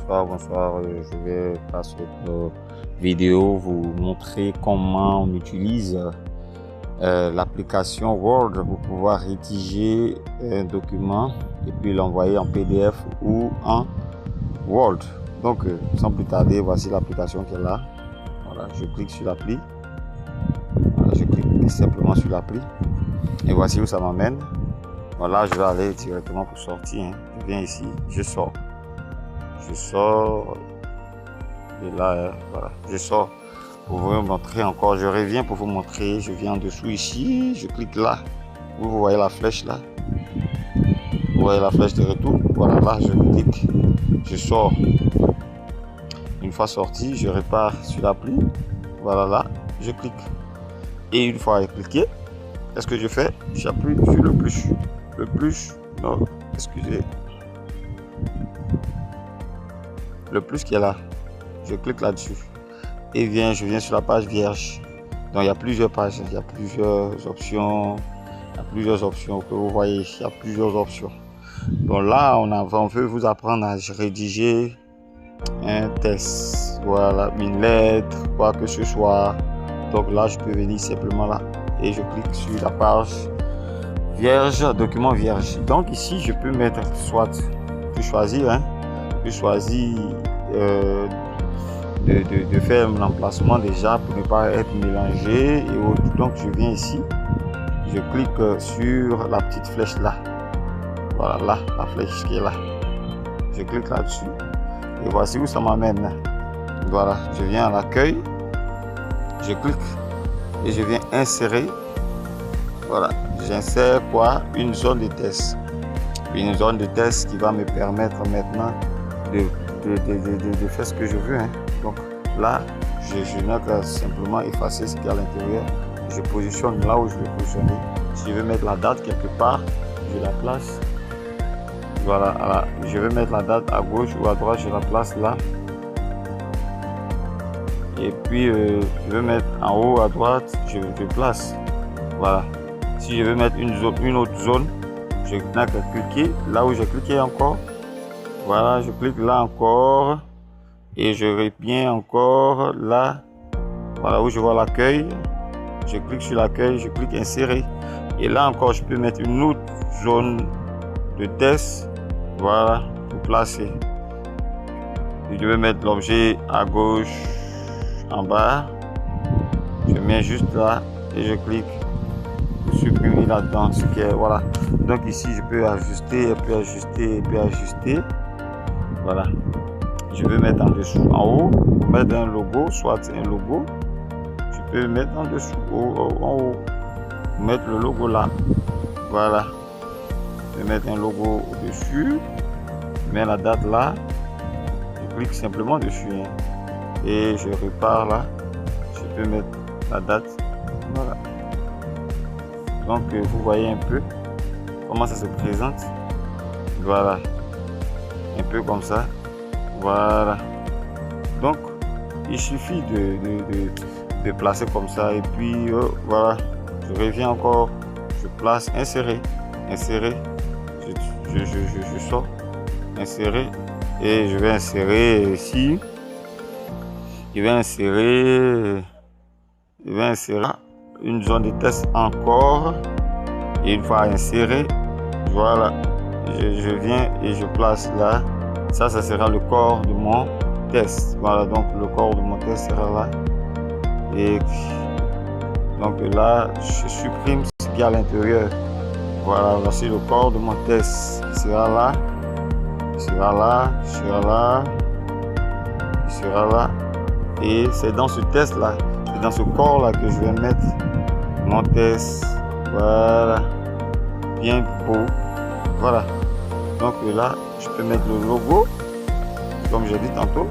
bonsoir. Je vais par cette vidéo vous montrer comment on utilise l'application Word pour pouvoir rédiger un document et puis l'envoyer en PDF ou en Word. Donc sans plus tarder, voici l'application qui est là. Voilà, je clique sur l'appli. Voilà, je clique simplement sur l'appli et voici où ça m'amène. Voilà, je vais aller directement pour sortir. Je viens ici, je sors et là, voilà, je sors pour vous montrer encore. Je reviens pour vous montrer. Je viens en dessous ici, je clique là. Vous voyez la flèche là. Vous voyez la flèche de retour. Voilà, là, je clique, je sors. Une fois sorti, je repars sur l'appli. Voilà, là, je clique. Et une fois cliqué, qu'est-ce que je fais? J'appuie sur le plus. Le plus, non, excusez. Le plus qui est là. Je clique là-dessus. Et je viens sur la page vierge. Donc il y a plusieurs pages, il y a plusieurs options. Il y a plusieurs options que vous voyez. Il y a plusieurs options. Donc là, on veut vous apprendre à rédiger un test. Voilà, une lettre, quoi que ce soit. Donc là, je peux venir simplement là. Et je clique sur la page vierge, document vierge. Donc ici, je peux mettre soit, je peux choisir, de faire un emplacement déjà pour ne pas être mélangé et autres. Donc je viens ici, je clique sur la petite flèche là. Voilà, là, la flèche qui est là. Je clique là-dessus et voici où ça m'amène. Voilà, je viens à l'accueil, je clique et je viens insérer. Voilà, j'insère quoi? Une zone de test. Une zone de test qui va me permettre maintenant de faire ce que je veux. Donc là, je n'ai qu'à simplement effacer ce qu'il y a à l'intérieur. Je positionne là où je veux positionner. Si je veux mettre la date quelque part, je la place. Voilà, je veux mettre la date à gauche ou à droite, je la place là. Et puis, je veux mettre en haut à droite, je place. Voilà. Si je veux mettre une autre zone, je n'ai qu'à cliquer là où j'ai cliqué encore. Voilà, je clique là encore et je reviens encore là. Voilà où je vois l'accueil. Je clique sur l'accueil, je clique insérer. Et là encore, je peux mettre une autre zone de test. Voilà, pour placer. Je vais mettre l'objet à gauche en bas. Je mets juste là et je clique. Supprimer là-dedans ce qui est, voilà. Donc ici je peux ajuster, ajuster. Voilà, je vais mettre en dessous, en haut pour mettre un logo, soit un logo. Je peux mettre en dessous, en haut, mettre le logo là. Voilà, je vais mettre un logo au dessus, je mets la date là, je clique simplement dessus et je repars là. Je peux mettre la date. Voilà. Donc vous voyez un peu comment ça se présente. Voilà, un peu comme ça. Voilà, donc il suffit de placer comme ça et puis voilà, je reviens encore, je place, insérer, je sors, insérer et je vais insérer ici, je vais insérer une zone de test encore et une fois inséré, voilà, je viens et je place là. Ça sera le corps de mon test. Voilà, donc le corps de mon test sera là et donc là je supprime ce qu'il y a à l'intérieur. Voilà, voici le corps de mon test. Il sera là, il sera là, il sera là, il sera là et c'est dans ce test là, c'est dans ce corps là que je vais mettre mon test. Voilà, bien beau. Voilà, donc là je peux mettre le logo comme j'ai dit tantôt.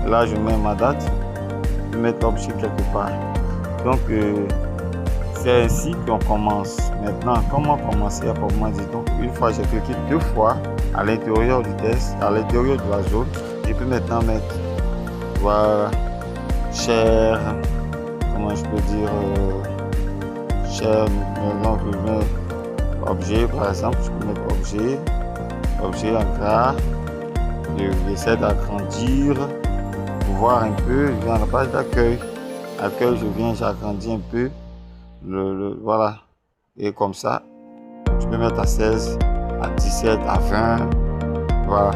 Là je mets ma date, je peux mettre l'objet quelque part. Donc c'est ainsi qu'on commence. Maintenant, comment commencer à proprement dit? Donc une fois j'ai cliqué 2 fois à l'intérieur du test, à l'intérieur de la zone, je peux maintenant mettre, voilà, cher, comment je peux dire, cher, maintenant je mets objet par exemple, je peux mettre objet en gras, J'essaie d'agrandir pour voir un peu. Je viens à la page d'accueil. Accueil, je viens, j'agrandis un peu. Voilà. Et comme ça, je peux mettre à 16, à 17, à 20. Voilà.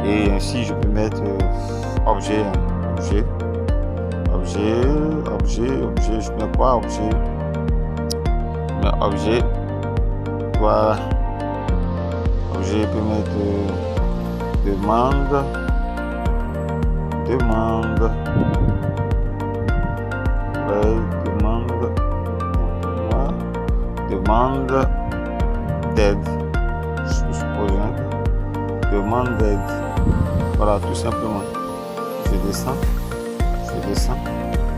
Et ainsi, je peux mettre objet. Je mets quoi objet? Je mets objet. Voilà. Objet, je peux mettre demande. Ouais, demande d'aide. Je suppose. Demande d'aide. Voilà, tout simplement. Je descends.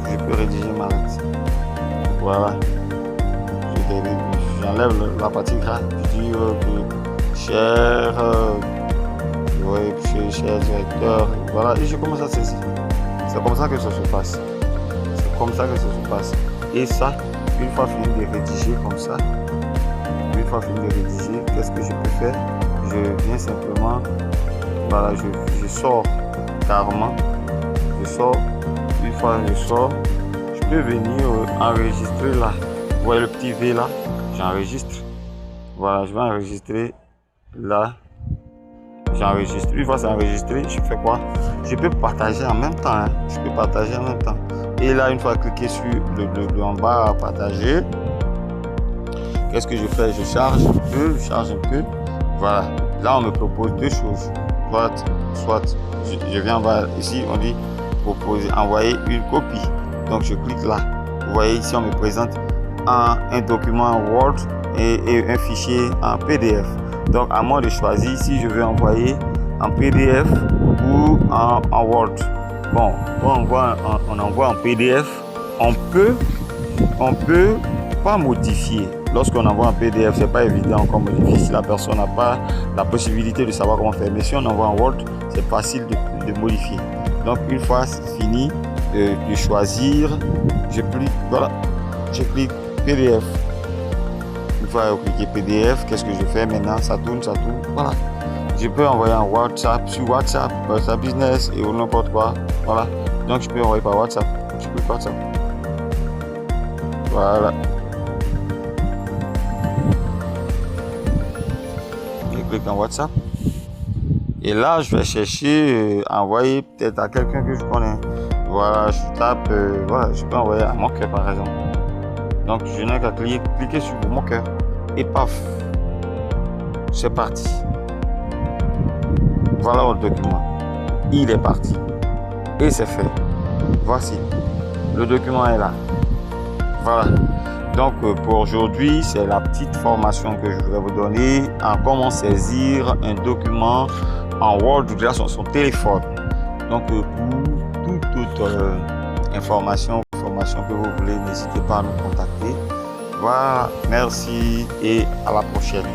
Je peux rédiger ma lettre. Voilà. J'enlève la partie gratuite. Cher directeur. Voilà. Et je commence à saisir. C'est comme ça que ça se passe. Et ça, une fois fini de rédiger comme ça, qu'est-ce que je peux faire? Je viens simplement, voilà, je sors carrément. Une fois je sors, je peux venir enregistrer là. Vous voyez le petit V là? J'enregistre. Voilà, je vais enregistrer là. J'enregistre. Une fois c'est enregistré, je fais quoi? Je peux partager en même temps. Et là, une fois cliqué sur le en bas à partager, qu'est-ce que je fais? Je charge un peu. Voilà. Là, on me propose deux choses. Soit je viens en bas ici, on dit proposer, envoyer une copie. Donc je clique là. Vous voyez ici, on me présente un document Word et un fichier en PDF. Donc à moi de choisir si je veux envoyer en PDF ou en Word. Bon, on envoie en PDF, on peut pas modifier. Lorsqu'on envoie en PDF, c'est pas évident qu'on modifie si la personne n'a pas la possibilité de savoir comment faire. Mais si on envoie en Word, c'est facile de modifier. Donc une fois fini de choisir, je clique PDF. Une fois cliqué PDF, qu'est-ce que je fais maintenant? Ça tourne. Voilà. Je peux envoyer en WhatsApp, sur WhatsApp Business et ou n'importe quoi. Voilà. Donc je peux envoyer par WhatsApp. Je clique WhatsApp. Voilà. Je clique en WhatsApp. Et là, je vais chercher, envoyer peut-être à quelqu'un que je connais. Voilà, je tape, je peux envoyer à mon cœur par exemple. Donc je n'ai qu'à cliquer sur mon cœur. Et paf, c'est parti. Voilà votre document. Il est parti. Et c'est fait. Voici. Le document est là. Voilà. Donc pour aujourd'hui, c'est la petite formation que je voudrais vous donner en comment saisir un document en Word grâce à son téléphone. Donc pour toute information que vous voulez, n'hésitez pas à nous contacter. Voilà, merci et à la prochaine.